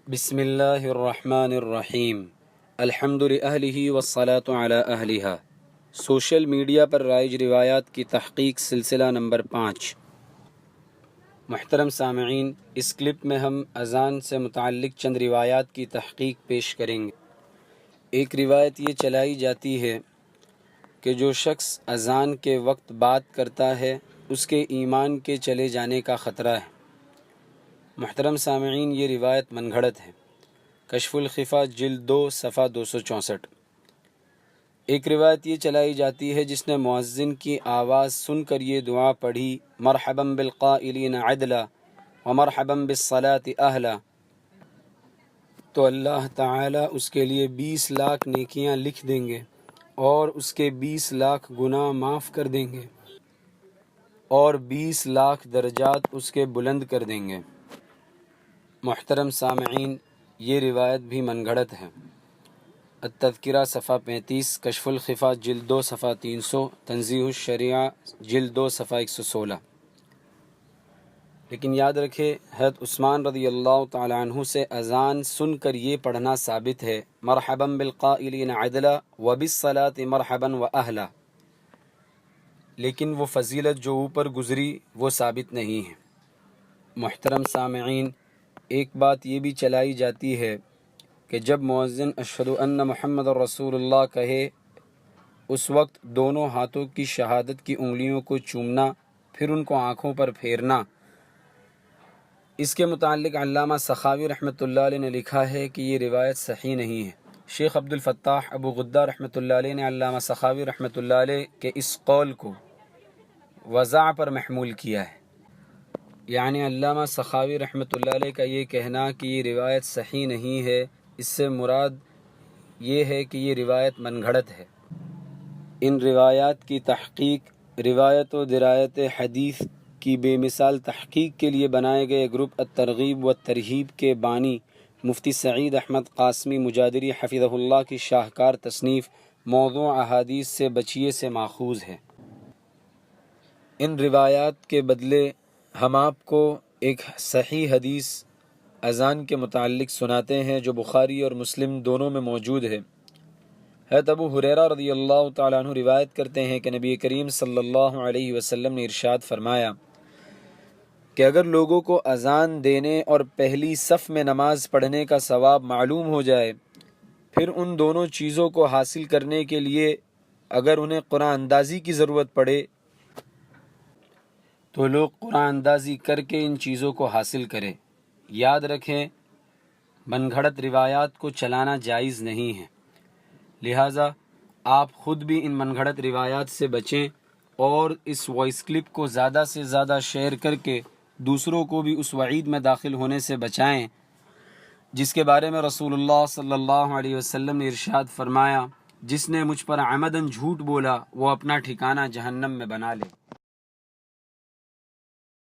بسم اللہ الرحمن الرحیم الحمد للہ والصلاة علی اہلہا۔ سوشل میڈیا پر رائج روایات کی تحقیق سلسلہ نمبر 5۔ محترم سامعین، اس کلپ میں ہم اذان سے متعلق چند روایات کی تحقیق پیش کریں گے۔ ایک روایت یہ چلائی جاتی ہے کہ جو شخص اذان کے وقت بات کرتا ہے اس کے ایمان کے چلے جانے کا خطرہ ہے۔ محترم سامعین، یہ روایت من گھڑت ہے۔ کشف الخفا جلد 2 صفحہ 264۔ ایک روایت یہ چلائی جاتی ہے جس نے مؤذن کی آواز سن کر یہ دعا پڑھی، مرحبا بالقائلین عدلا ومرحبا بالصلاة اہلا، تو اللہ تعالیٰ اس کے لیے 20 لاکھ نیکیاں لکھ دیں گے اور اس کے 20 لاکھ گناہ معاف کر دیں گے اور 20 لاکھ درجات اس کے بلند کر دیں گے۔ محترم سامعین، یہ روایت بھی من گھڑت ہے۔ التذکرہ صفحہ 35، کشف الخفا جلد 2 صفحہ 300، تنزیہ الشریعہ جلد 2 صفحہ 116۔ لیکن یاد رکھے، حضرت عثمان رضی اللہ تعالی عنہ سے اذان سن کر یہ پڑھنا ثابت ہے، مرحبا بالقائلین عدلا وبالصلاة مرحبا واہلا، لیکن وہ فضیلت جو اوپر گزری وہ ثابت نہیں ہے۔ محترم سامعین، ایک بات یہ بھی چلائی جاتی ہے کہ جب مؤذن اشہد ان محمد الرسول اللہ کہے اس وقت دونوں ہاتھوں کی شہادت کی انگلیوں کو چومنا، پھر ان کو آنکھوں پر پھیرنا۔ اس کے متعلق علامہ سخاوی رحمۃ اللہ علیہ نے لکھا ہے کہ یہ روایت صحیح نہیں ہے۔ شیخ عبد الفتاح ابو غدہ رحمۃ اللہ علیہ نے علامہ سخاوی رحمۃ اللہ علیہ کے اس قول کو وضع پر محمول کیا ہے، یعنی علامہ سخاوی رحمۃ اللہ علیہ کا یہ کہنا کہ یہ روایت صحیح نہیں ہے، اس سے مراد یہ ہے کہ یہ روایت من گھڑت ہے۔ ان روایات کی تحقیق روایت و درایت حدیث کی بے مثال تحقیق کے لیے بنائے گئے گروپ الترغیب و ترہیب کے بانی مفتی سعید احمد قاسمی مجادری حفظہ اللہ کی شاہکار تصنیف موضوع احادیث سے بچیے سے ماخوذ ہے۔ ان روایات کے بدلے ہم آپ کو ایک صحیح حدیث اذان کے متعلق سناتے ہیں جو بخاری اور مسلم دونوں میں موجود ہے۔ حضرت ابو ہریرہ رضی اللہ تعالیٰ عنہ روایت کرتے ہیں کہ نبی کریم صلی اللہ علیہ وسلم نے ارشاد فرمایا کہ اگر لوگوں کو اذان دینے اور پہلی صف میں نماز پڑھنے کا ثواب معلوم ہو جائے، پھر ان دونوں چیزوں کو حاصل کرنے کے لیے اگر انہیں قرآن اندازی کی ضرورت پڑے تو لوگ قرآن اندازی کر کے ان چیزوں کو حاصل کریں۔ یاد رکھیں، من گھڑت روایات کو چلانا جائز نہیں ہے، لہٰذا آپ خود بھی ان من گھڑت روایات سے بچیں اور اس وائس کلپ کو زیادہ سے زیادہ شیئر کر کے دوسروں کو بھی اس وعید میں داخل ہونے سے بچائیں جس کے بارے میں رسول اللہ صلی اللہ علیہ وسلم نے ارشاد فرمایا، جس نے مجھ پر عمداً جھوٹ بولا وہ اپنا ٹھکانہ جہنم میں بنا لے۔